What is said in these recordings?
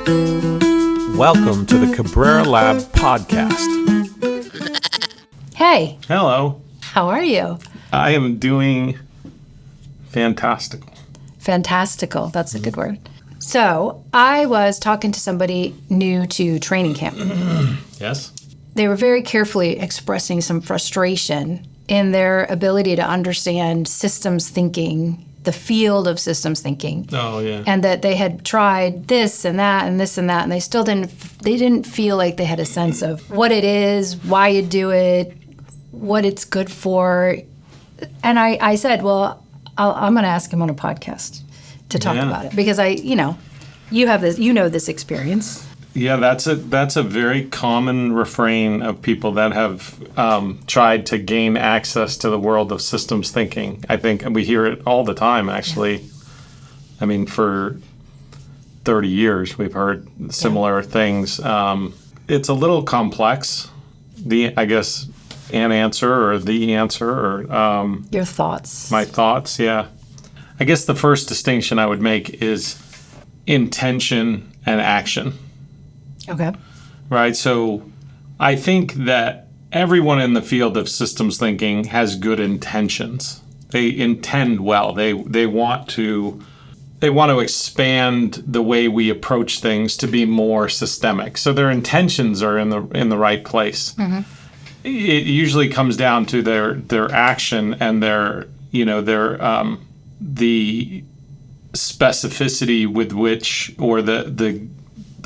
Welcome to the Cabrera Lab podcast. Hey, Hello. how are you? I am doing fantastical. Fantastical. That's a good word. So I was talking to somebody new to training camp. Yes? They were very carefully expressing some frustration in their ability to understand systems thinking, the field of systems thinking. Oh, yeah. And that they had tried this and that and this and that, and they still didn't feel like they had a sense of what it is, why you do it, what it's good for. And I said, well, I'm going to ask him on a podcast to talk about it because you have this, this experience. Yeah, that's a very common refrain of people that have tried to gain access to the world of systems thinking. I think we hear it all the time, actually. Yeah. I mean, for 30 years, we've heard similar things. It's a little complex, an answer or the answer. Or your thoughts. My thoughts, yeah. I guess the first distinction I would make is intention and action. Okay. Right. So I think that everyone in the field of systems thinking has good intentions. They intend well. They want to expand the way we approach things to be more systemic. So their intentions are in the right place. Mm-hmm. It usually comes down to their action and the specificity with which, or the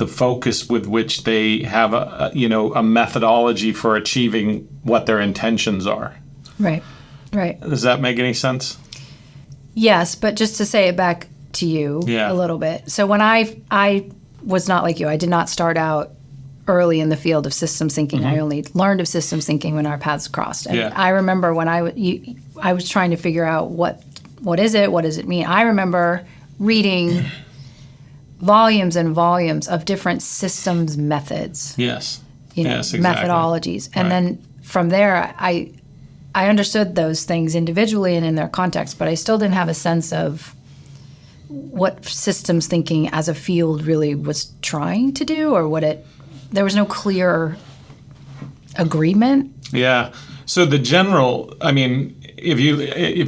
focus with which they have a methodology for achieving what their intentions are. Right. Does that make any sense? Yes, but just to say it back to you a little bit. So when I was not like you, I did not start out early in the field of systems thinking. Mm-hmm. I only learned of systems thinking when our paths crossed. And I remember when I was trying to figure out what is it, what does it mean. I remember reading volumes and volumes of different systems methods. Yes. Exactly. Methodologies. And then from there, I understood those things individually and in their context, but I still didn't have a sense of what systems thinking as a field really was trying to do, or there was no clear agreement. Yeah. So the general, if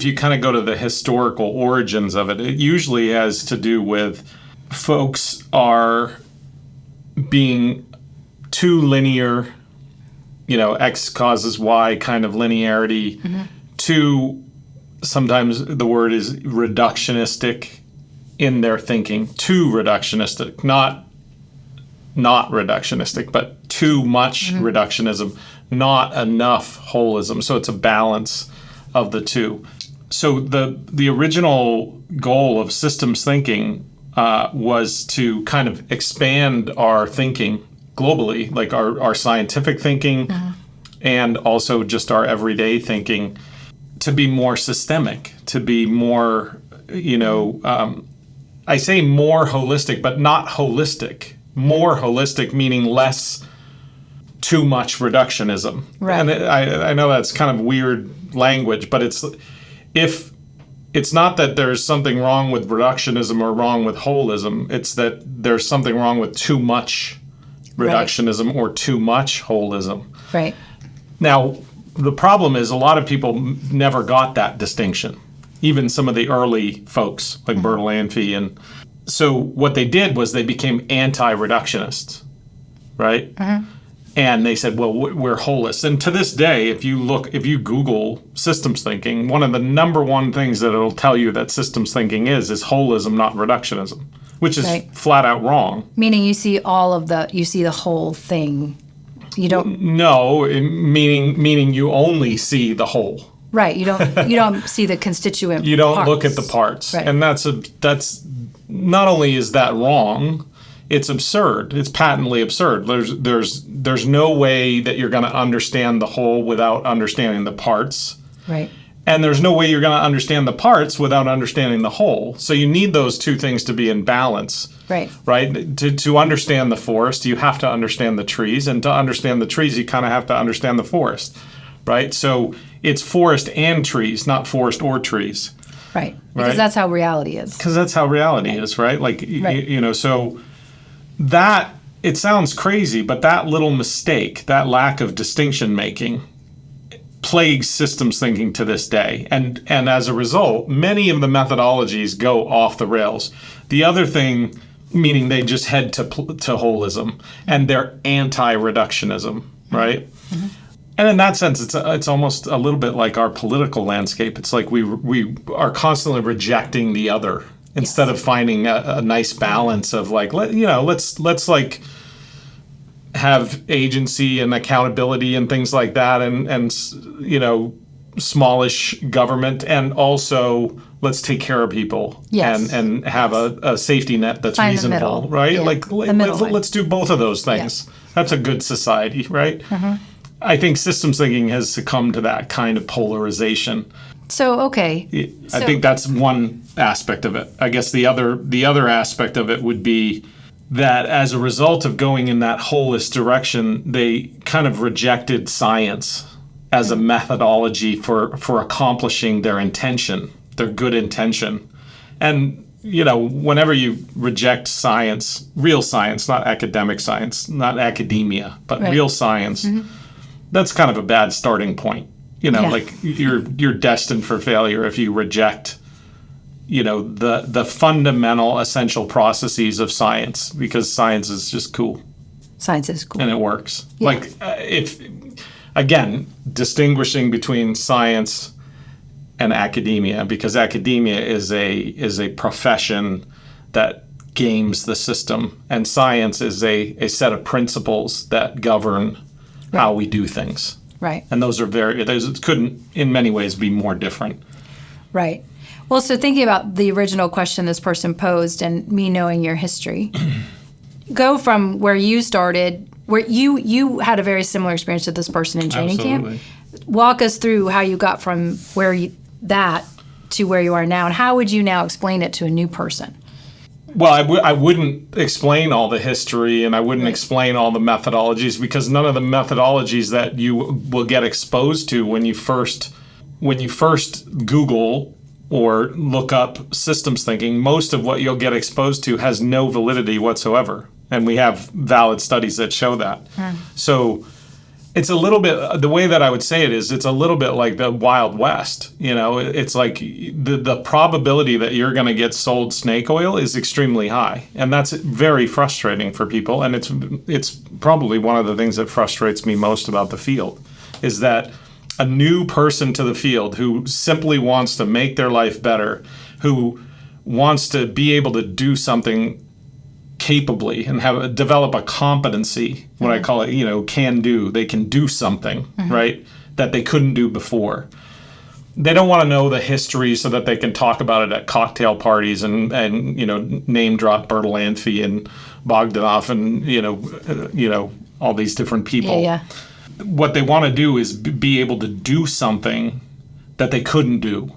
you kind of go to the historical origins of it, it usually has to do with folks are being too linear, X causes Y kind of linearity, too, sometimes the word is reductionistic in their thinking, too reductionistic, not reductionistic, but too much reductionism, not enough holism. So it's a balance of the two. So the original goal of systems thinking was to kind of expand our thinking globally, like our scientific thinking and also just our everyday thinking, to be more systemic, to be more, I say more holistic, but not holistic. More holistic meaning less too much reductionism. Right. And I know that's kind of weird language, but it's not that there's something wrong with reductionism or wrong with holism. It's that there's something wrong with too much reductionism or too much holism. Right. Now, the problem is a lot of people never got that distinction, even some of the early folks like Bertalanffy. And so what they did was they became anti-reductionists, right? Mm-hmm. And they said, well, we're holists. And to this day, if you Google systems thinking, one of the number one things that it'll tell you that systems thinking is holism, not reductionism, which is flat out wrong. Meaning you see the whole thing. You don't. No, meaning you only see the whole. Right. You don't see the constituent. You don't parts. look at the parts. Right. And that's not only is that wrong, it's absurd. It's patently absurd. There's no way that you're going to understand the whole without understanding the parts. Right. And there's no way you're going to understand the parts without understanding the whole. So you need those two things to be in balance. Right. Right? To understand the forest, you have to understand the trees. And to understand the trees, you kind of have to understand the forest. Right? So it's forest and trees, not forest or trees. Right. Because that's how reality is. Because that's how reality is, right? Like, so that, it sounds crazy, but that little mistake, that lack of distinction making, plagues systems thinking to this day. And as a result, many of the methodologies go off the rails. The other thing, meaning they just head to holism, and they're anti-reductionism, right? Mm-hmm. And in that sense, it's almost a little bit like our political landscape. It's like we are constantly rejecting the other instead of finding a nice balance of like, let's like have agency and accountability and things like that, and smallish government, and also let's take care of people and have a safety net that's Find reasonable, right? Yeah. Like let's do both of those things. Yeah. That's a good society, right? Mm-hmm. I think systems thinking has succumbed to that kind of polarization. So, okay. I think that's one aspect of it. I guess the other aspect of it would be that as a result of going in that holist direction, they kind of rejected science as a methodology for accomplishing their intention, their good intention. And, whenever you reject science, real science, not academic science, not academia, but real science, mm-hmm. that's kind of a bad starting point. Like you're destined for failure if you reject, the fundamental essential processes of science, because science is just cool. Science is cool. And it works. Yeah. Like if, again, distinguishing between science and academia, because academia is a profession that games the system, and science is a set of principles that govern how we do things. Right. And those couldn't in many ways be more different. Right. Well, so thinking about the original question this person posed and me knowing your history, go from where you started, where you had a very similar experience to this person in training camp. Walk us through how you got from that to where you are now, and how would you now explain it to a new person? Well, I wouldn't explain all the history, and I wouldn't explain all the methodologies, because none of the methodologies that you will get exposed to when you first Google or look up systems thinking, most of what you'll get exposed to has no validity whatsoever. And we have valid studies that show that. So it's a little bit, the way that I would say it is, it's a little bit like the Wild West. It's like the probability that you're going to get sold snake oil is extremely high. And that's very frustrating for people. And it's probably one of the things that frustrates me most about the field, is that a new person to the field who simply wants to make their life better, who wants to be able to do something capably and develop a competency, what I call it, can do. They can do something, right, that they couldn't do before. They don't want to know the history so that they can talk about it at cocktail parties and name drop Bertalanffy and Bogdanov and all these different people. Yeah. What they want to do is be able to do something that they couldn't do.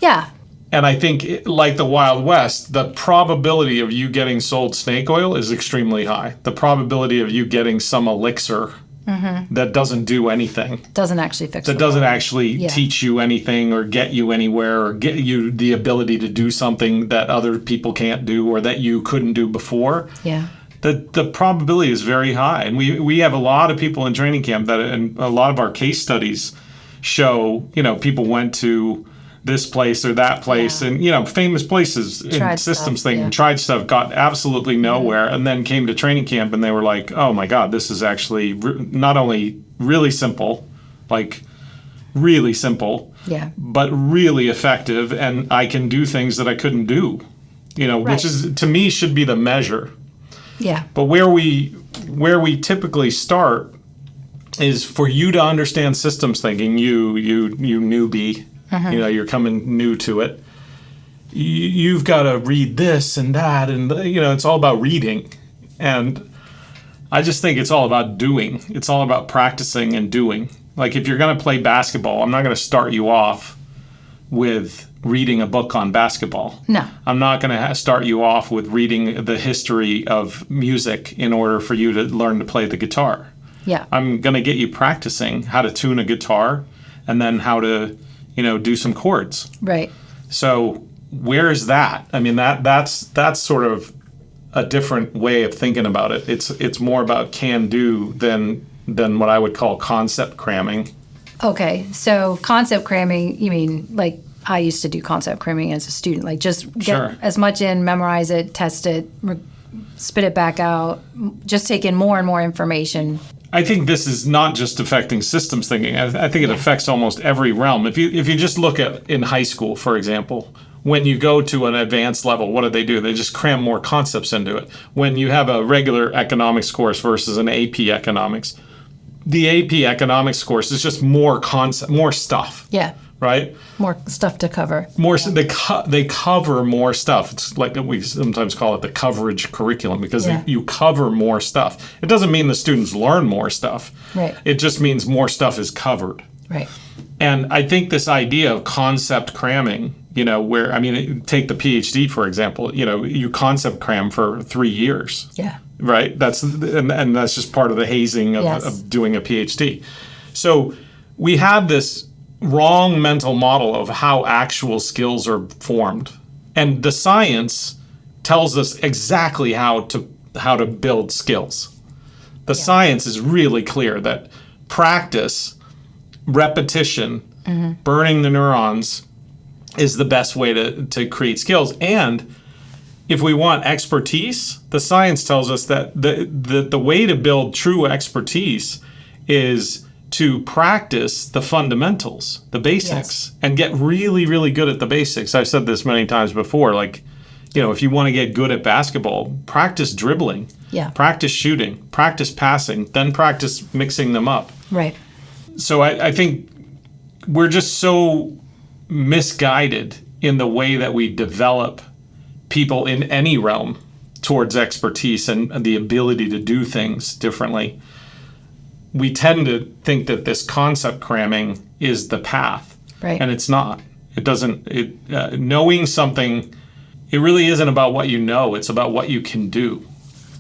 Yeah. And I think, like the Wild West, the probability of you getting sold snake oil is extremely high. The probability of you getting some elixir that doesn't do anything. Doesn't actually fix it. That doesn't actually teach you anything or get you anywhere or get you the ability to do something that other people can't do or that you couldn't do before. Yeah. The probability is very high. And we have a lot of people in training camp and a lot of our case studies show, people went to this place or that place and, famous places in systems thinking, tried stuff, got absolutely nowhere, and then came to training camp and they were like, oh my God, this is actually not only really simple, like really simple, but really effective, and I can do things that I couldn't do, which is, to me, should be the measure. Yeah. But where we typically start is for you to understand systems thinking, you newbie, you're coming new to it. You've got to read this and that, and it's all about reading. And I just think it's all about doing. It's all about practicing and doing. Like if you're going to play basketball, I'm not going to start you off with reading a book on basketball. No. I'm not going to start you off with reading the history of music in order for you to learn to play the guitar. Yeah. I'm going to get you practicing how to tune a guitar and then how to, do some chords. Right. So where is that? I mean, that's sort of a different way of thinking about it. It's more about can do than what I would call concept cramming. Okay, so concept cramming, you mean like I used to do concept cramming as a student, like just get as much in, memorize it, test it, spit it back out, just take in more and more information. I think this is not just affecting systems thinking. I think it affects almost every realm. If you just look at in high school, for example, when you go to an advanced level, what do? They just cram more concepts into it. When you have a regular economics course versus an AP economics, the AP economics course is just more stuff. Yeah. Right? More stuff to cover. They cover more stuff. It's like we sometimes call it the coverage curriculum because you cover more stuff. It doesn't mean the students learn more stuff. Right. It just means more stuff is covered. Right. And I think this idea of concept cramming, where, take the PhD, for example, you concept cram for 3 years. Yeah. Right? That's just part of the hazing of doing a PhD. So we have this wrong mental model of how actual skills are formed. And the science tells us exactly how to build skills. The science is really clear that practice, repetition, burning the neurons is the best way to create skills. And if we want expertise, the science tells us that the way to build true expertise is to practice the fundamentals, the basics, and get really, really good at the basics. I've said this many times before, like, if you want to get good at basketball, practice dribbling, practice shooting, practice passing, then practice mixing them up. Right. So I think we're just so misguided in the way that we develop people in any realm towards expertise and the ability to do things differently. We tend to think that this concept cramming is the path, right? And it's not. It doesn't. Knowing something, it really isn't about what you know. It's about what you can do.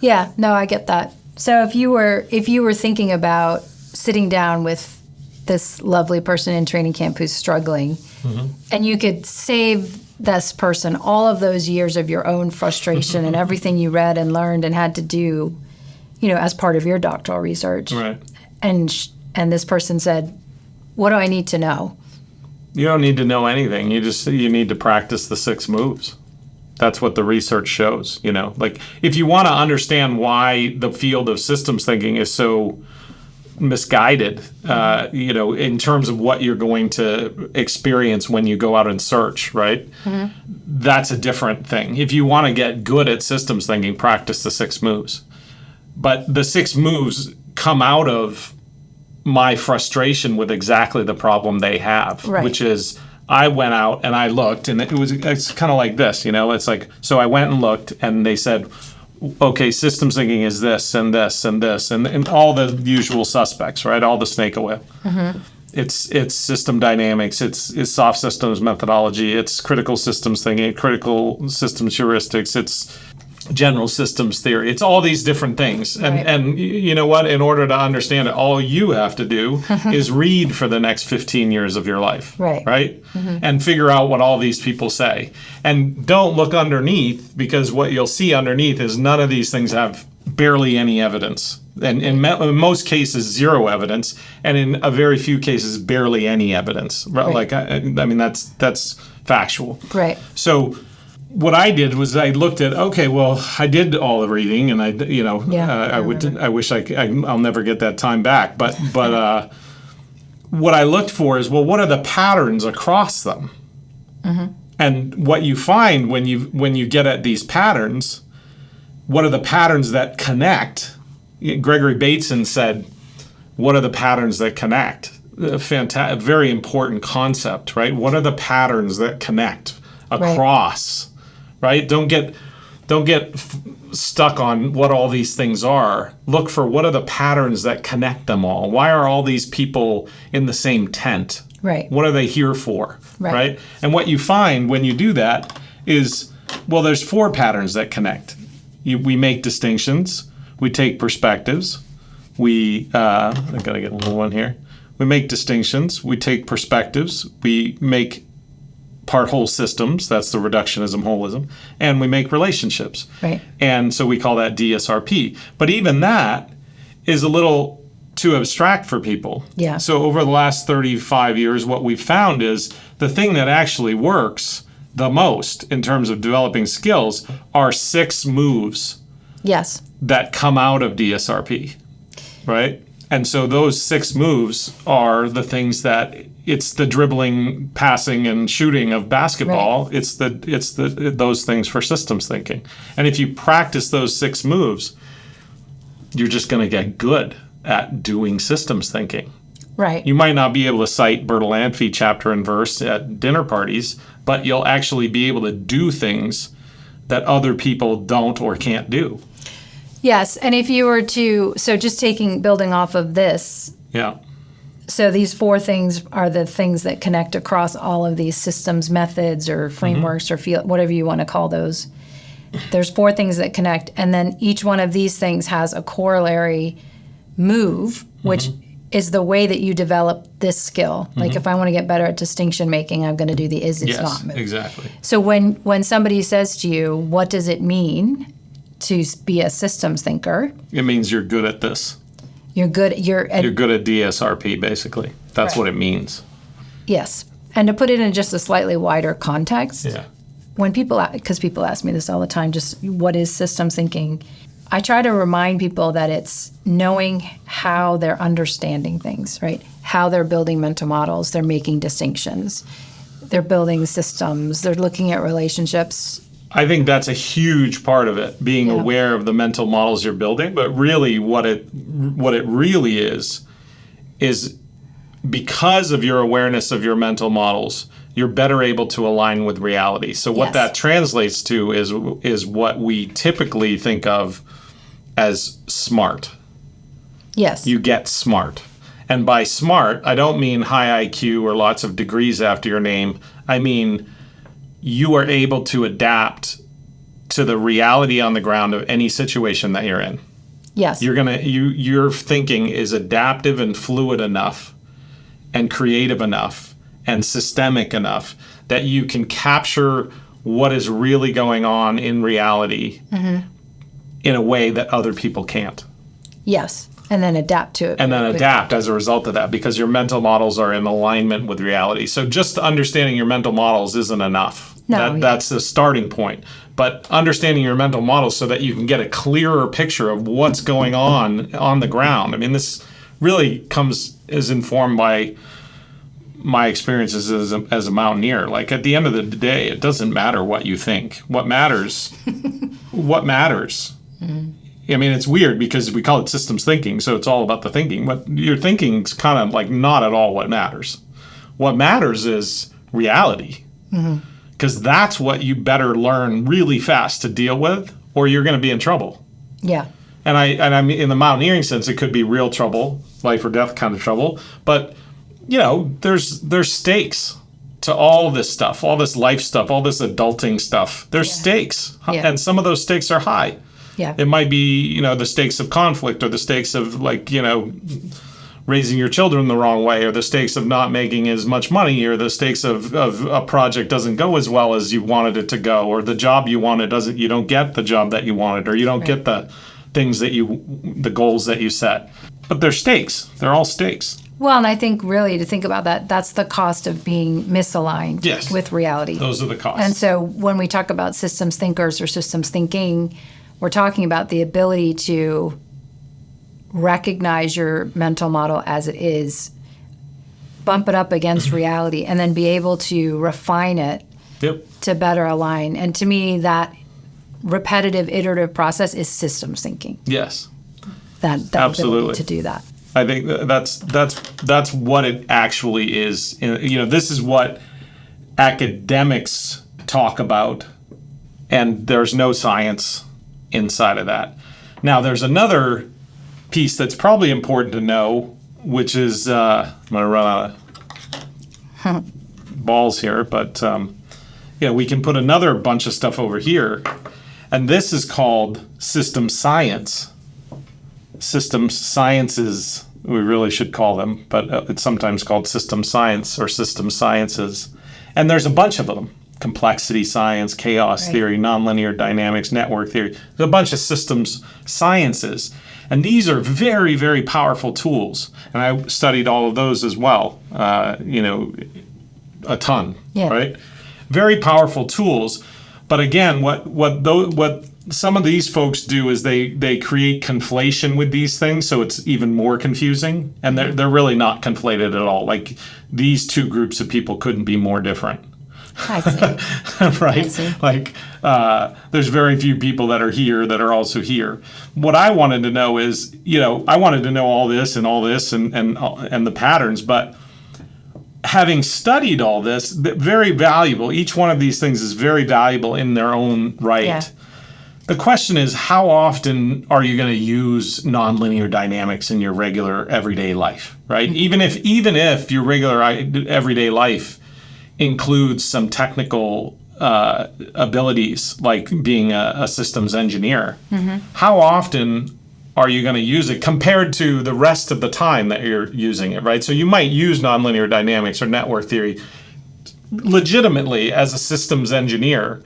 Yeah, no, I get that. So if you were thinking about sitting down with this lovely person in training camp who's struggling, and you could save this person all of those years of your own frustration and everything you read and learned and had to do, as part of your doctoral research, right? And this person said, what do I need to know? You don't need to know anything. You need to practice the 6 moves. That's what the research shows, Like, if you want to understand why the field of systems thinking is so misguided, in terms of what you're going to experience when you go out and search, right? That's a different thing. If you want to get good at systems thinking, practice the 6 moves. But the 6 moves come out of my frustration with exactly the problem they have, which is I went out and I looked, and it's kind of like this, it's like, so I went and looked and they said, okay, systems thinking is this and this and this and all the usual suspects, right? All the snake oil. It's system dynamics, it's soft systems methodology, it's critical systems thinking, critical systems heuristics, it's general systems theory. It's all these different things. And you know what? In order to understand it, all you have to do is read for the next 15 years of your life. Right? And figure out what all these people say. And don't look underneath, because what you'll see underneath is none of these things have barely any evidence. And in most cases, zero evidence. And in a very few cases, barely any evidence. Like, I mean, that's factual. Right. So what I did was I looked at, okay, well, I did all the reading, and I wish I'll never get that time back. But what I looked for is, well, what are the patterns across them? And what you find when you get at these patterns, what are the patterns that connect? Gregory Bateson said, what are the patterns that connect? A very important concept, right? What are the patterns that connect across? Right? Don't get stuck on what all these things are. Look for what are the patterns that connect them all. Why are all these people in the same tent? Right. What are they here for? Right? And what you find when you do that is, well, there's 4 patterns that connect. We make distinctions. We take perspectives. I got to get a little one here. We make distinctions. We take perspectives. We make part whole systems. That's the reductionism holism. And we make relationships. Right. And so we call that DSRP. But even that is a little too abstract for people. Yeah. So over the last 35 years, what we've found is the thing that actually works the most in terms of developing skills are 6 moves. Yes. That come out of DSRP, right? And so those 6 moves are the things that it's the dribbling, passing, and shooting of basketball. Right. It's those things for systems thinking. And if you practice those 6 moves, you're just going to get good at doing systems thinking. Right. You might not be able to cite Bertalanffy chapter and verse at dinner parties, but you'll actually be able to do things that other people don't or can't do. Yes, and if you were to, so just building off of this. Yeah. So these 4 things are the things that connect across all of these systems, methods, or frameworks, or field, whatever you want to call those. There's 4 things that connect, and then each one of these things has a corollary move, which is the way that you develop this skill. Like if I want to get better at distinction making, I'm going to do the is, it's not move. Exactly. So when somebody says to you, what does it mean to be a systems thinker? It means you're good at this. You're good at DSRP, basically. That's what it means. Yes. And to put it in just a slightly wider context, when because people ask me this all the time, just what is systems thinking? I try to remind people that it's knowing how they're understanding things, right? How they're building mental models, they're making distinctions, they're building systems, they're looking at relationships. I think that's a huge part of it, being aware of the mental models you're building. But really what it really is because of your awareness of your mental models, you're better able to align with reality. So what that translates to is what we typically think of as smart. Yes. You get smart. And by smart, I don't mean high IQ or lots of degrees after your name. I mean you are able to adapt to the reality on the ground of any situation that you're in. Yes. Your thinking is adaptive and fluid enough and creative enough and systemic enough that you can capture what is really going on in reality in a way that other people can't. Yes. And then adapt to it. And then adapt as a result of that, because your mental models are in alignment with reality. So just understanding your mental models isn't enough. That's the starting point. But understanding your mental models so that you can get a clearer picture of what's going on the ground. I mean, this really is informed by my experiences as a mountaineer. Like at the end of the day, it doesn't matter what you think. What matters? What matters? I mean, it's weird because we call it systems thinking, so it's all about the thinking. But your thinking's kind of like not at all what matters. What matters is reality. Because that's what you better learn really fast to deal with, or you're going to be in trouble. Yeah. And I mean, in the mountaineering sense, it could be real trouble, life or death kind of trouble. But, there's stakes to all this stuff, all this life stuff, all this adulting stuff. There's stakes. Yeah. And some of those stakes are high. Yeah. It might be, the stakes of conflict or the stakes of raising your children the wrong way, or the stakes of not making as much money, or the stakes of a project doesn't go as well as you wanted it to go, or the job you wanted you don't get the job that you wanted, or you don't get the things the goals that you set. But they're stakes. They're all stakes. Well, and I think really to think about that's the cost of being misaligned with reality. Those are the costs. And so when we talk about systems thinkers or systems thinking, we're talking about the ability to recognize your mental model as it is, bump it up against reality, and then be able to refine it to better align. And to me, that repetitive, iterative process is systems thinking. Yes. That absolutely ability to do that. I think that's what it actually is. This is what academics talk about, and there's no science inside of that. Now, there's another piece that's probably important to know, which is I'm going to run out of balls here, but we can put another bunch of stuff over here, and this is called system science. System sciences, we really should call them, but it's sometimes called system science or system sciences. And there's a bunch of them. Complexity science, chaos theory, nonlinear dynamics, network theory. There's a bunch of systems sciences. And these are very, very powerful tools. And I studied all of those as well, a ton, right? Very powerful tools. But again, what some of these folks do is they create conflation with these things, so it's even more confusing. And they're really not conflated at all. Like, these two groups of people couldn't be more different. I see. Right? I see. Like, there's very few people that are here that are also here. What I wanted to know is, I wanted to know all this and the patterns, but having studied all this, very valuable. Each one of these things is very valuable in their own right. Yeah. The question is, how often are you going to use nonlinear dynamics in your regular everyday life, right? Even if your regular everyday life includes some technical abilities, like being a systems engineer, how often are you going to use it compared to the rest of the time that you're using it, right? So you might use nonlinear dynamics or network theory legitimately as a systems engineer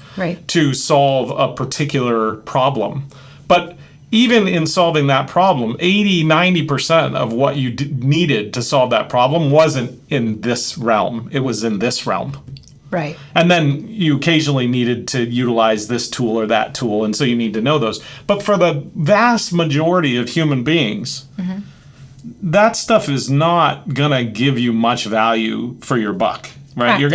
to solve a particular problem. But even in solving that problem, 80-90% of what you needed to solve that problem wasn't in this realm. It was in this realm. Right. And then you occasionally needed to utilize this tool or that tool, and so you need to know those. But for the vast majority of human beings, that stuff is not going to give you much value for your buck. Right,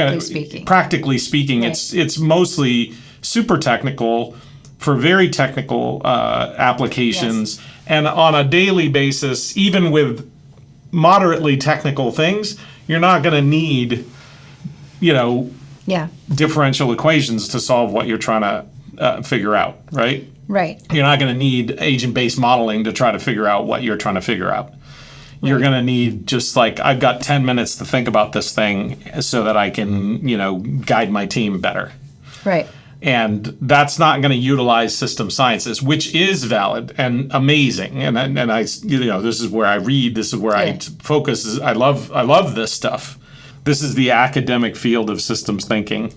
practically speaking, right. It's mostly super technical for very technical applications, and on a daily basis, even with moderately technical things, you're not going to need, differential equations to solve what you're trying to figure out, right? Right. You're not going to need agent-based modeling to try to figure out what you're trying to figure out. You're going to need just like, I've got 10 minutes to think about this thing so that I can, guide my team better. Right. And that's not going to utilize system sciences, which is valid and amazing. And I, this is where I read, this is where I focus. I love this stuff. This is the academic field of systems thinking.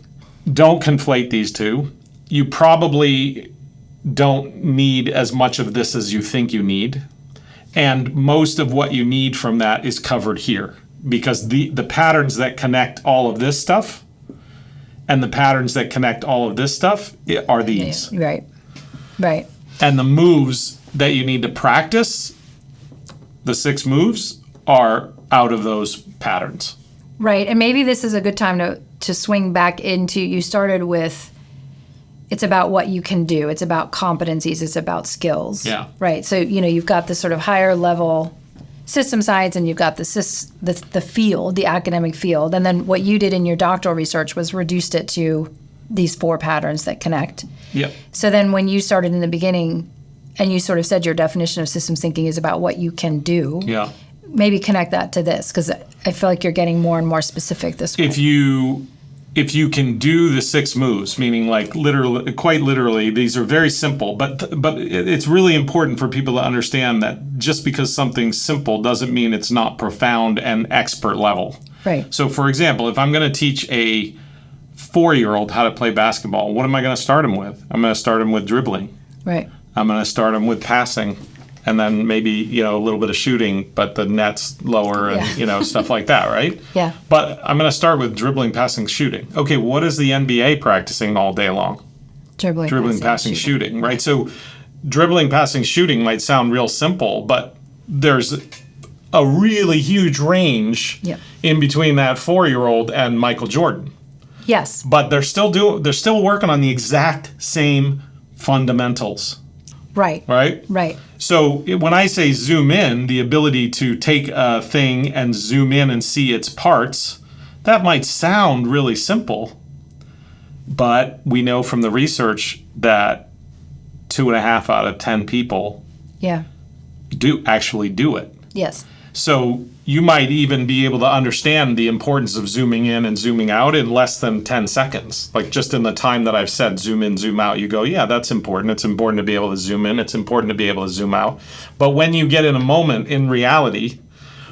Don't conflate these two. You probably don't need as much of this as you think you need. And most of what you need from that is covered here, because the patterns that connect all of this stuff and the patterns that connect all of this stuff are these. Right. Right. And the moves that you need to practice, the 6 moves, are out of those patterns. Right. And maybe this is a good time to swing back into, you started with, it's about what you can do. It's about competencies. It's about skills. Yeah. Right. So, you've got this sort of higher level system science, and you've got the field, the academic field. And then what you did in your doctoral research was reduced it to these 4 patterns that connect. Yep. So then when you started in the beginning and you sort of said your definition of systems thinking is about what you can do. Yeah. Maybe connect that to this, because I feel like you're getting more and more specific this way. If you can do the 6 moves, meaning like literally, quite literally, these are very simple, but it's really important for people to understand that just because something's simple doesn't mean it's not profound and expert level. Right. So for example, if I'm going to teach a 4-year-old how to play basketball, what am I going to start him with? I'm going to start him with dribbling. Right. I'm going to start him with passing. And then maybe, a little bit of shooting, but the net's lower and, stuff like that, right? Yeah. But I'm going to start with dribbling, passing, shooting. Okay, what is the NBA practicing all day long? Dribbling, passing, shooting, right? So dribbling, passing, shooting might sound real simple, but there's a really huge range in between that 4-year-old and Michael Jordan. Yes. But they're still working on the exact same fundamentals. Right. Right? Right. So when I say zoom in, the ability to take a thing and zoom in and see its parts, that might sound really simple, but we know from the research that 2.5 out of 10 people actually do it. Yes. So you might even be able to understand the importance of zooming in and zooming out in less than 10 seconds. Like just in the time that I've said zoom in, zoom out, you go, yeah, that's important. It's important to be able to zoom in. It's important to be able to zoom out. But when you get in a moment in reality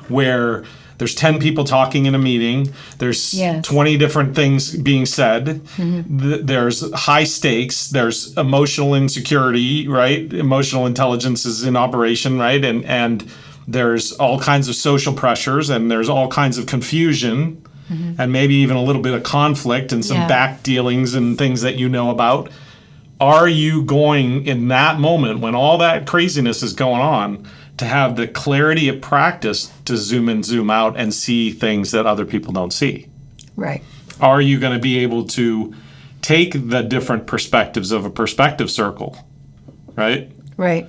where There's 10 people talking in a meeting. There's 20 different things being said. There's high stakes. There's emotional insecurity, right? Emotional intelligence is in operation, right? And there's all kinds of social pressures, and there's all kinds of confusion, and maybe even a little bit of conflict and some back dealings and things that you know about. Are you going in that moment when all that craziness is going on to have the clarity of practice to zoom in, zoom out, and see things that other people don't see? Right. Are you going to be able to take the different perspectives of a perspective circle, right? Right.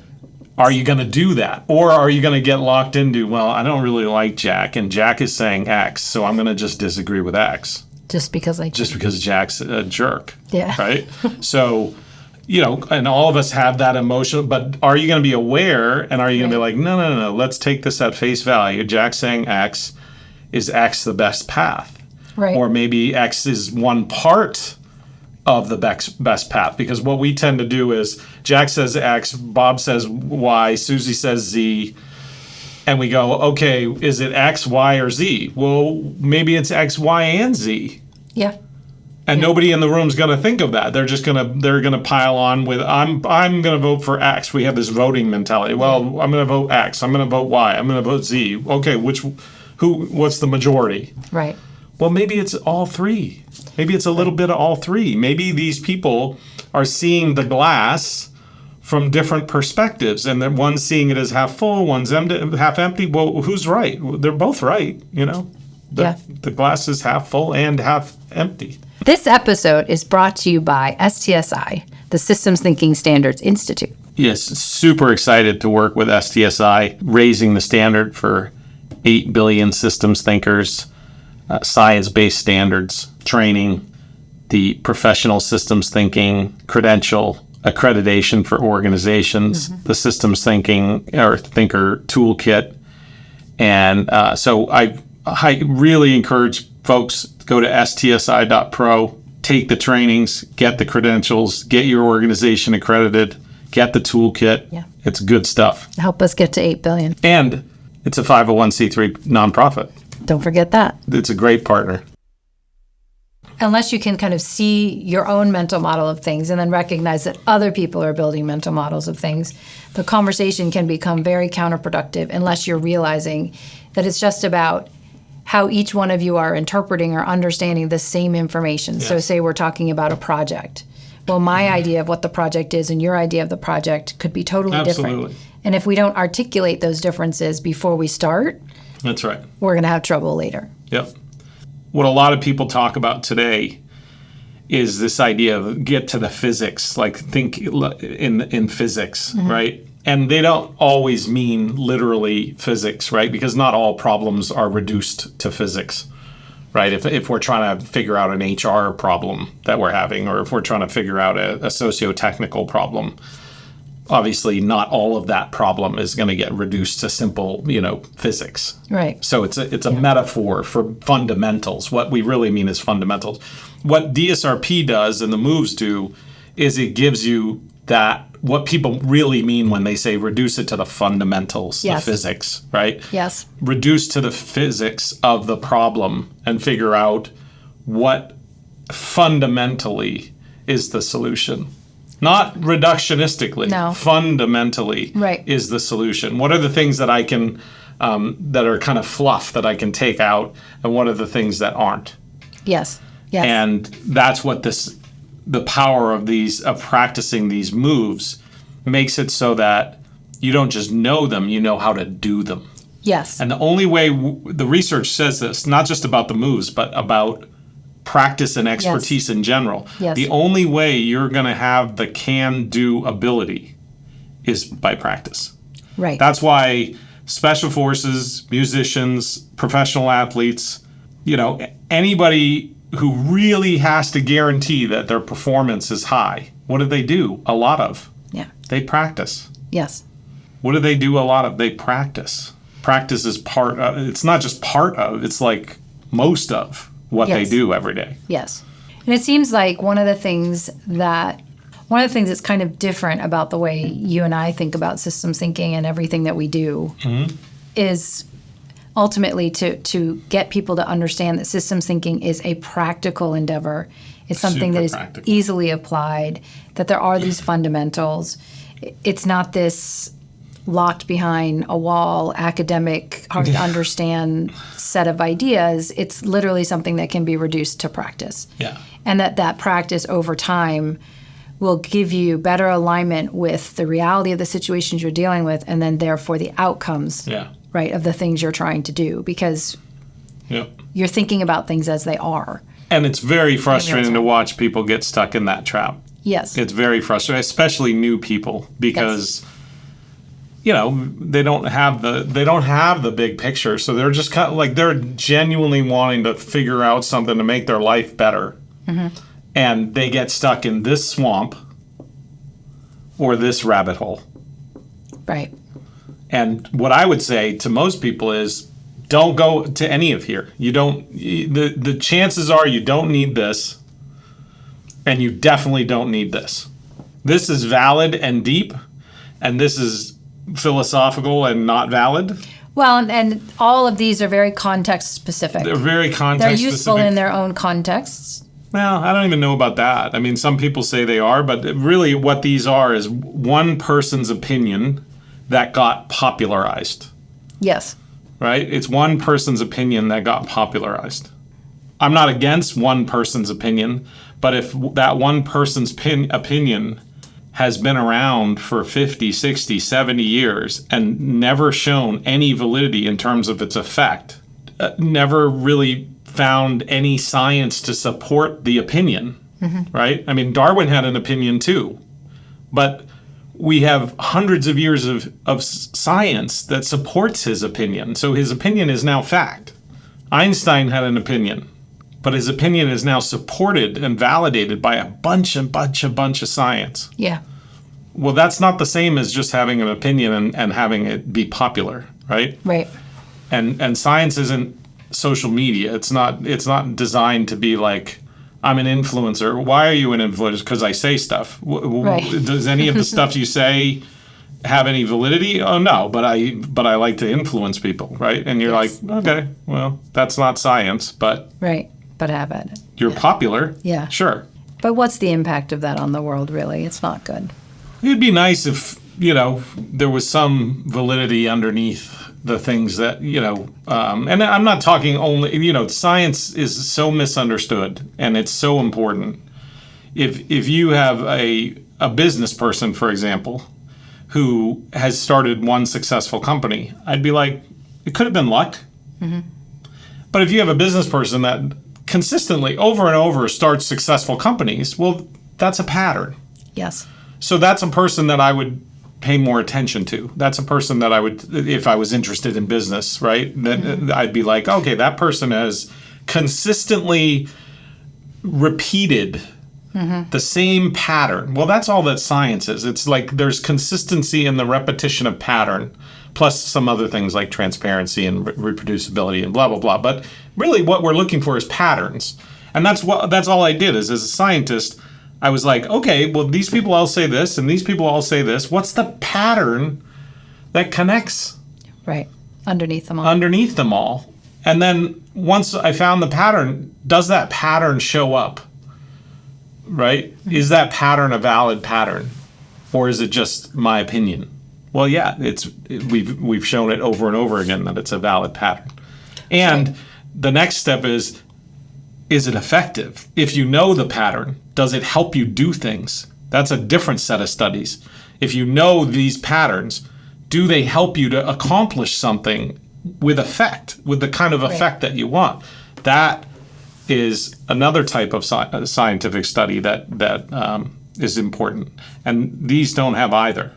Are you going to do that? Or are you going to get locked into, well, I don't really like Jack, and Jack is saying X, so I'm going to just disagree with X. Just because Jack's a jerk. Yeah. Right? So, and all of us have that emotion, but are you going to be aware, and are you going to be like, no, let's take this at face value. Jack's saying X. Is X the best path? Right. Or maybe X is one part of the best path, because what we tend to do is Jack says X, Bob says Y, Susie says Z, and we go, okay, is it X, Y, or Z? Well, maybe it's X, Y, and Z. Yeah. And nobody in the room is going to think of that. They're gonna pile on with I'm going to vote for X. We have this voting mentality. Well, I'm going to vote X. I'm going to vote Y. I'm going to vote Z. Okay, what's the majority? Right. Well, maybe it's all three. Maybe it's a little bit of all three. Maybe these people are seeing the glass from different perspectives, and then one's seeing it as half full, one's half empty. Well, who's right? They're both right, The glass is half full and half empty. This episode is brought to you by STSI, the Systems Thinking Standards Institute. Yes, super excited to work with STSI, raising the standard for 8 billion systems thinkers, science-based standards, training, the professional systems thinking credential, accreditation for organizations, the systems thinking or thinker toolkit. And so I really encourage folks to go to stsi.pro, take the trainings, get the credentials, get your organization accredited, get the toolkit. Yeah. It's good stuff. Help us get to 8 billion. And it's a 501c3 nonprofit. Don't forget that. It's a great partner. Unless you can kind of see your own mental model of things and then recognize that other people are building mental models of things, the conversation can become very counterproductive unless you're realizing that it's just about how each one of you are interpreting or understanding the same information. Yes. So say we're talking about a project. Well, my idea of what the project is and your idea of the project could be totally different. And if we don't articulate those differences before we start, that's right, we're going to have trouble later. Yep. What a lot of people talk about today is this idea of get to the physics, like think in physics, right? And they don't always mean literally physics, right? Because not all problems are reduced to physics, right? If we're trying to figure out an HR problem that we're having, or if we're trying to figure out a socio-technical problem, obviously not all of that problem is going to get reduced to simple, physics. Right. So it's a metaphor for fundamentals. What we really mean is fundamentals. What DSRP does and the moves do is it gives you that what people really mean when they say reduce it to the fundamentals, the physics, right? Yes. Reduce to the physics of the problem and figure out what fundamentally is the solution. Not reductionistically, fundamentally is the solution. What are the things that I can, that are kind of fluff that I can take out, and what are the things that aren't? Yes. Yes. And that's what the power of practicing these moves makes it so that you don't just know them, you know how to do them. Yes. And the only way, the research says this, not just about the moves, but about practice and expertise in general. Yes. The only way you're going to have the can-do ability is by practice. Right. That's why special forces, musicians, professional athletes, anybody who really has to guarantee that their performance is high, what do? A lot of. Yeah. They practice. Yes. What do? A lot of. They practice. Practice is part of, it's not just part of, it's like most of what they do every day. Yes. And it seems like one of the things that's kind of different about the way you and I think about systems thinking and everything that we do is ultimately to get people to understand that systems thinking is a practical endeavor. It's something that is practical. easily applied, that there are these fundamentals. It's not this locked behind a wall, academic, hard to understand set of ideas. It's literally something that can be reduced to practice. Yeah. And that practice over time will give you better alignment with the reality of the situations you're dealing with, and then therefore the outcomes, right, of the things you're trying to do, because you're thinking about things as they are. And it's very frustrating to watch people get stuck in that trap. Yes. It's very frustrating, especially new people, because you know, they don't have the big picture. So they're just kind of like, they're genuinely wanting to figure out something to make their life better. And they get stuck in this swamp or this rabbit hole. Right. And what I would say to most people is, don't go to any of here. You don't, the chances are you don't need this, and you definitely don't need this. This is valid and deep, and this is philosophical and not valid. Well, and all of these are very context specific. They're very context They're specific. useful in their own contexts. Well, I don't even know about that. I mean, some people say they are, but really what these are is one person's opinion that got popularized. Yes. Right? It's one person's opinion that got popularized. I'm not against one person's opinion, but if that one person's opinion has been around for 50, 60, 70 years and never shown any validity in terms of its effect, never really found any science to support the opinion, right? I mean, Darwin had an opinion too, but we have hundreds of years of science that supports his opinion. So his opinion is now fact. Einstein had an opinion, but his opinion is now supported and validated by a bunch of science. Yeah. Well, that's not the same as just having an opinion and having it be popular, right? Right. And science isn't social media. It's not designed to be like, I'm an influencer. Why are you an influencer? Because I say stuff. Right. Does any of the stuff you say have any validity? Oh no, but I like to influence people, right? And you're like, okay, well, that's not science, but right. But have at it. You're popular. Yeah. Sure. But what's the impact of that on the world? Really, it's not good. It'd be nice if there was some validity underneath the things that, and I'm not talking only, science is so misunderstood and it's so important. If you have a business person, for example, who has started one successful company, I'd be like, it could have been luck. But if you have a business person that consistently over and over starts successful companies, well, that's a pattern. Yes. So that's a person that I would pay more attention to. That's a person that I would, if I was interested in business, right? Then I'd be like, okay, that person has consistently repeated the same pattern. Well, that's all that science is. It's like there's consistency in the repetition of pattern, plus some other things like transparency and reproducibility and blah, blah, blah. But really what we're looking for is patterns. And that's all I did is, as a scientist, I was like, okay, well, these people all say this and these people all say this. What's the pattern that connects? Right. Underneath them all. Underneath them all. And then once I found the pattern, does that pattern show up? Right? Is that pattern a valid pattern? Or is it just my opinion? Well, yeah, we've shown it over and over again that it's a valid pattern. And the next step is it effective? If you know the pattern, does it help you do things? That's a different set of studies. If you know these patterns, do they help you to accomplish something with effect, with the kind of effect that you want? That is another type of scientific study that is important. And these don't have either.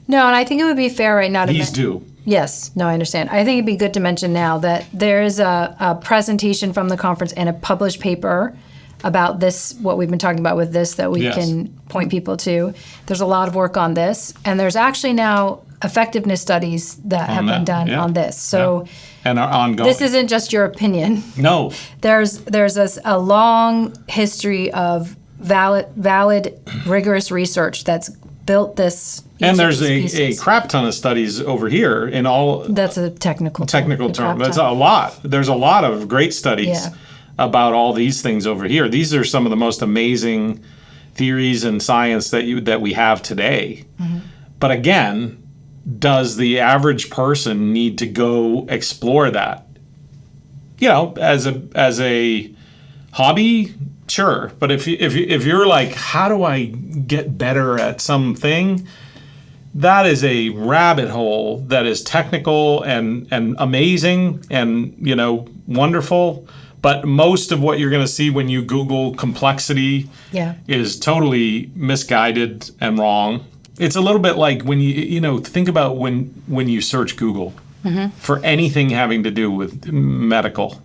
No, and I think it would be fair right now to These do. Yes. No, I understand. I think it'd be good to mention now that there is a presentation from the conference and a published paper about this, what we've been talking about with this, that we can point people to. There's a lot of work on this. And there's actually now effectiveness studies that have been done on this. So and are ongoing. This isn't just your opinion. No. There's a long history of valid, rigorous research that's built this And there's a crap ton of studies over here in all. That's a technical term. That's a lot. There's a lot of great studies about all these things over here. These are some of the most amazing theories and science that we have today. Mm-hmm. But again, does the average person need to go explore that? As a hobby, sure. But if you're like, how do I get better at something? That is a rabbit hole that is technical and amazing and wonderful. But most of what you're going to see when you Google complexity is totally misguided and wrong. It's a little bit like when you think about when you search Google for anything having to do with medical.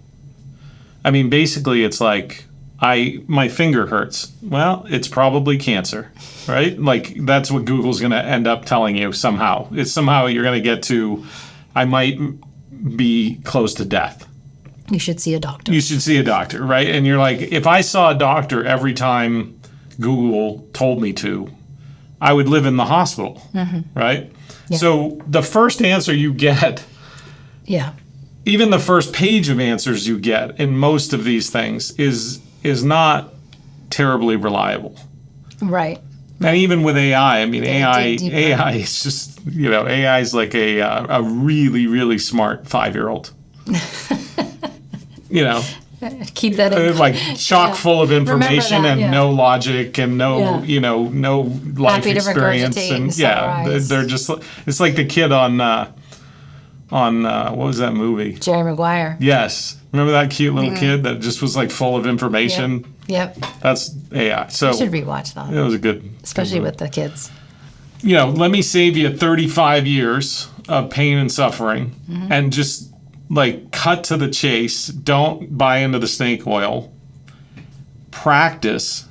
I mean, basically, it's like my finger hurts. Well, it's probably cancer, right? Like that's what Google's going to end up telling you somehow. It's somehow you're going to get to, I might be close to death. You should see a doctor. You should see a doctor, right? And you're like, if I saw a doctor every time Google told me to, I would live in the hospital, right? Yeah. So the first answer you get, even the first page of answers you get in most of these things is not terribly reliable. Right. And even with AI, I mean, AI is just, AI is like a really, really smart 5-year-old. Keep that in. Like chock full of information and no logic and no life experience. And they're just, it's like the kid on what was that movie? Jerry Maguire. Yes. Remember that cute little kid that just was like full of information? Yep. That's AI. So you should rewatch that. It was a good. Especially with the kids. Let me save you 35 years of pain and suffering and just like cut to the chase. Don't buy into the snake oil. Practice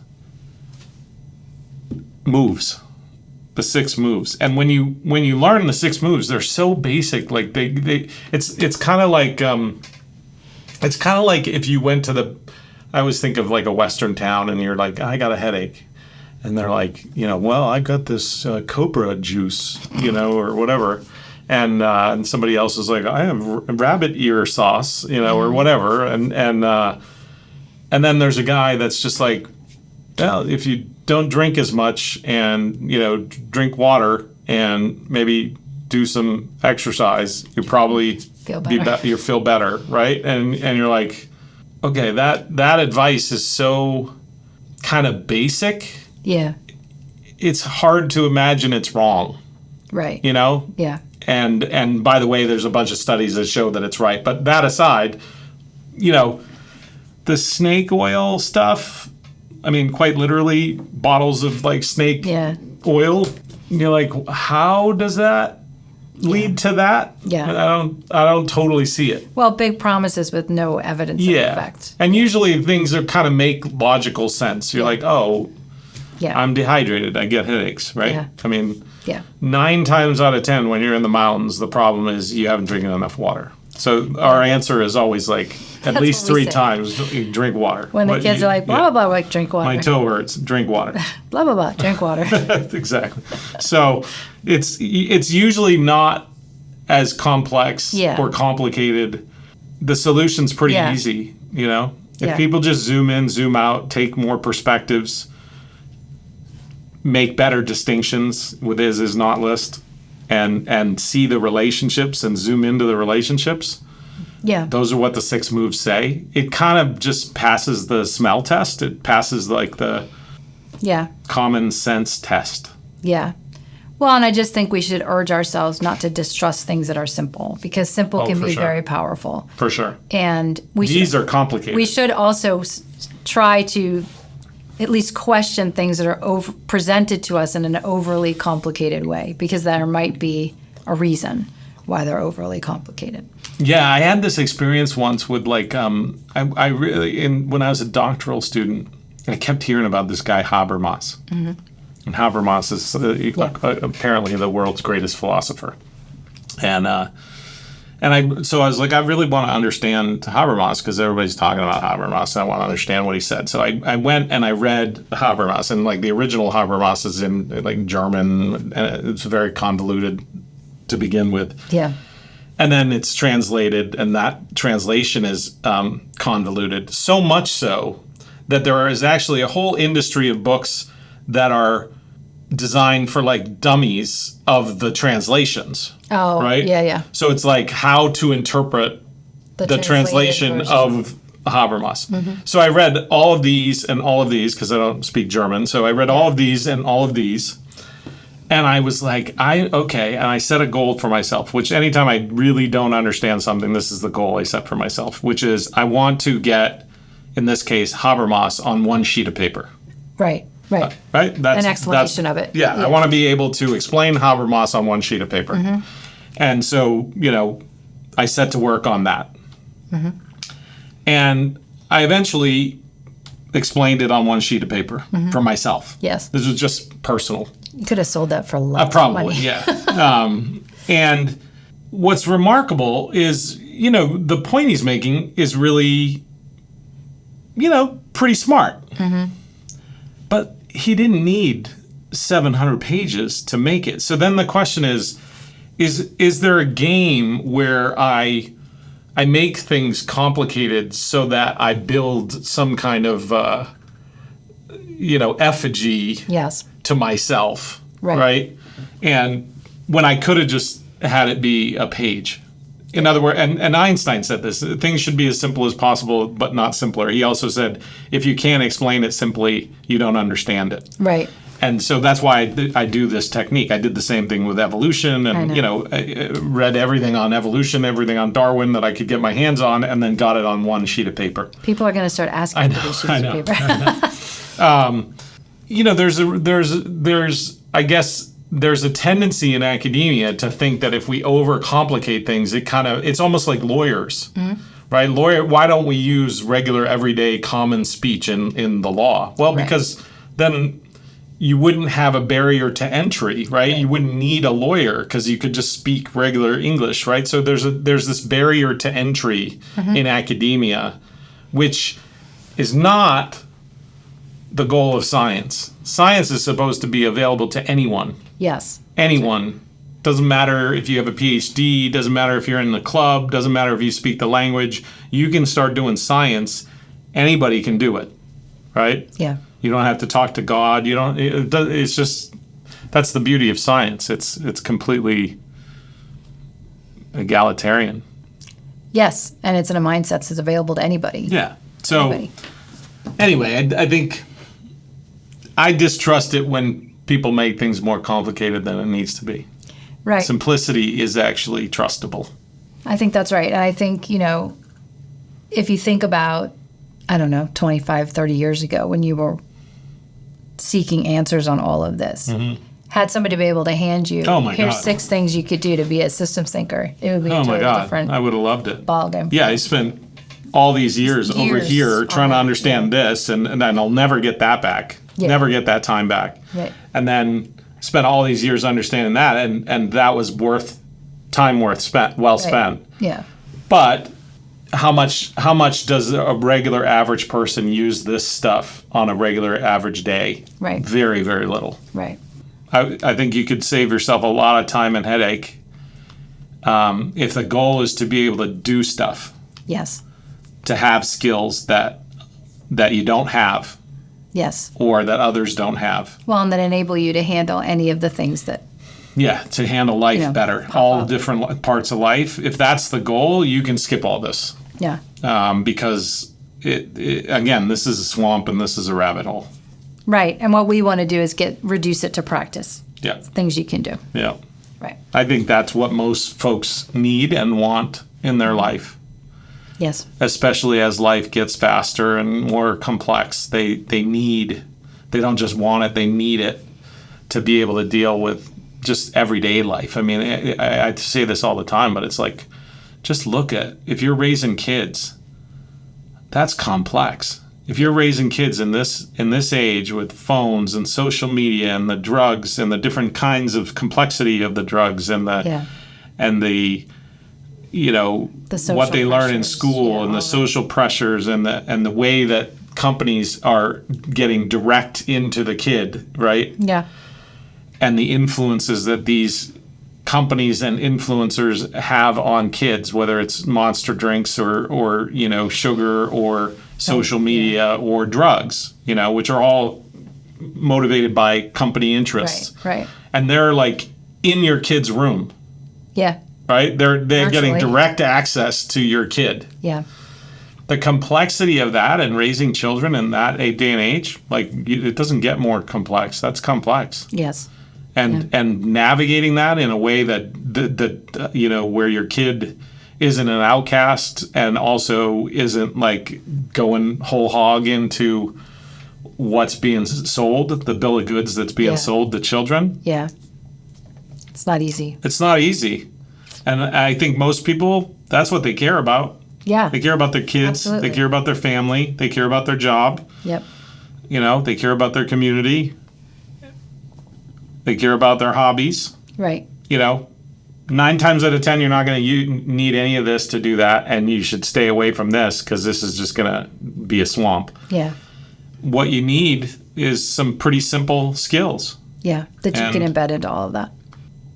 moves. The 6 moves. And when you learn the 6 moves, they're so basic. Like it's kind of like if you went to I always think of like a Western town and you're like, I got a headache. And they're like, well, I got this cobra juice, or whatever. And somebody else is like, I have rabbit ear sauce, or whatever. And then there's a guy that's just like, well, if you don't drink as much and, drink water and maybe do some exercise, you probably feel better. You feel better, right? And you're like, okay, that advice is so kind of basic. Yeah. It's hard to imagine it's wrong. Right. Yeah. And by the way, there's a bunch of studies that show that it's right. But that aside, the snake oil stuff, I mean, quite literally, bottles of like snake oil. You're like, how does that lead to that? Yeah. I don't totally see it. Well, big promises with no evidence of effect. And usually things are kind of make logical sense. You're like, oh, I'm dehydrated. I get headaches, right? Yeah. I mean, 9 times out of 10 when you're in the mountains, the problem is you haven't drinking enough water. So our answer is always like, at least 3 times, you drink water. When the kids are like, blah, blah, blah, like, drink water. My toe hurts, drink water. Blah, blah, blah, drink water. Exactly. So it's usually not as complex or complicated. The solution's pretty easy, If people just zoom in, zoom out, take more perspectives, make better distinctions with is not list, and see the relationships and zoom into the relationships. Yeah. Those are what the 6 moves say. It kind of just passes the smell test. It passes like the common sense test. Yeah. Well, and I just think we should urge ourselves not to distrust things that are simple, because simple can be very powerful. For sure. And these are complicated. We should also try to at least question things that are presented to us in an overly complicated way, because there might be a reason why they're overly complicated. Yeah, I had this experience once with like, when I was a doctoral student, I kept hearing about this guy Habermas. Mm-hmm. And Habermas is apparently the world's greatest philosopher. And So I was like, I really want to understand Habermas because everybody's talking about Habermas. And I want to understand what he said. So I went and I read Habermas, and like the original Habermas is in like German, and it's very convoluted to begin with. Yeah. And then it's translated, and that translation is convoluted. So much so that there is actually a whole industry of books that are designed for like dummies of the translations. Oh, right? Yeah. So it's like how to interpret the translation version of Habermas. Mm-hmm. So I read all of these because I don't speak German. So I read all of these and all of these. And I was like, and I set a goal for myself, which anytime I really don't understand something, this is the goal I set for myself, which is I want to get, in this case, Habermas on one sheet of paper. Right. Right? That's an explanation of it. Yeah, I want to be able to explain Habermas on one sheet of paper. Mm-hmm. And so, I set to work on that. Mm-hmm. And I eventually explained it on one sheet of paper for myself. Yes. This was just personal. You could have sold that for a lot probably, of money. Yeah. And what's remarkable is, the point he's making is really, pretty smart. Mm-hmm. But he didn't need 700 pages to make it. So then the question is there a game where I make things complicated so that I build some kind of, effigy to myself, right? And when I could have just had it be a page. In other words, and Einstein said this, things should be as simple as possible, but not simpler. He also said, if you can't explain it simply, you don't understand it. Right. And so that's why I do this technique. I did the same thing with evolution and, I read everything on evolution, everything on Darwin that I could get my hands on, and then got it on one sheet of paper. People are going to start asking for these sheets of paper. There's a tendency in academia to think that if we overcomplicate things, it's almost like lawyers, right? Why don't we use regular, everyday, common speech in the law? Well, because then you wouldn't have a barrier to entry, right? You wouldn't need a lawyer because you could just speak regular English, right? So there's this barrier to entry in academia, which is not the goal of science. Science is supposed to be available to anyone. Yes. Anyone. Doesn't matter if you have a PhD, doesn't matter if you're in the club, doesn't matter if you speak the language. You can start doing science. Anybody can do it, right? Yeah. You don't have to talk to God. It's just, that's the beauty of science. It's completely egalitarian. Yes, and it's in a mindset that's available to anybody. Yeah. So anyway, I think I distrust it when people make things more complicated than it needs to be. Right. Simplicity is actually trustable. I think that's right. And I think, if you think about, 25, 30 years ago when you were seeking answers on all of this, had somebody be able to hand you, here's 6 things you could do to be a systems thinker, it would be a totally different I would have loved it. ballgame. Yeah, I spent all these years over here trying to understand this, and I'll never get that back. Yeah. Never get that time back. Right. And then spent all these years understanding that, and that was worth spent. Yeah. But how much does a regular average person use this stuff on a regular average day? Right. Very, very little. Right. I think you could save yourself a lot of time and headache if the goal is to be able to do stuff. Yes. To have skills that you don't have. Yes. Or that others don't have. Well, and that enable you to handle any of the things that... Yeah, to handle life better. All different parts of life. If that's the goal, you can skip all this. Yeah. Because, again, this is a swamp and this is a rabbit hole. Right. And what we want to do is reduce it to practice. Yeah. Things you can do. Yeah. Right. I think that's what most folks need and want in their life. Yes. Especially as life gets faster and more complex. They don't just want it, they need it to be able to deal with just everyday life. I mean, I say this all the time, but it's like, just look at, if you're raising kids, that's complex. If you're raising kids in this age with phones and social media and the drugs and the different kinds of complexity of the drugs and the social what they learn in pressures, school and the social pressures and the way that companies are getting direct into the kid, right? Yeah. And the influences that these companies and influencers have on kids, whether it's Monster drinks or sugar or social media or drugs, which are all motivated by company interests. Right. And they're like in your kid's room. Yeah. Right? They're getting direct access to your kid. Yeah. The complexity of that and raising children in that day and age, like it doesn't get more complex. That's complex. Yes. And navigating that in a way that where your kid isn't an outcast and also isn't like going whole hog into what's being sold, the bill of goods that's being sold to children. Yeah. It's not easy. It's not easy. And I think most people, that's what they care about. Yeah. They care about their kids. Absolutely. They care about their family. They care about their job. Yep. They care about their community. They care about their hobbies. Right. 9 times out of 10, you're not going to need any of this to do that. And you should stay away from this because this is just going to be a swamp. Yeah. What you need is some pretty simple skills. Yeah. That you can embed into all of that.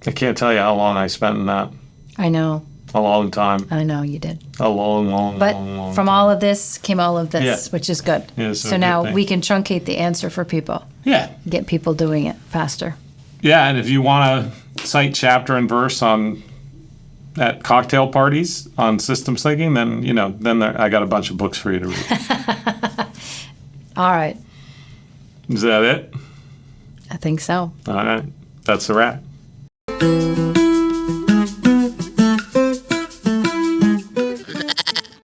I can't tell you how long I spent in that. I know. A long time. I know you did. A long But long from time. all of this came all of this, which is good. Yeah, so now we can truncate the answer for people. Yeah. Get people doing it faster. Yeah, and if you want to cite chapter and verse at cocktail parties on systems thinking, then I got a bunch of books for you to read. All right. Is that it? I think so. All right. That's a wrap.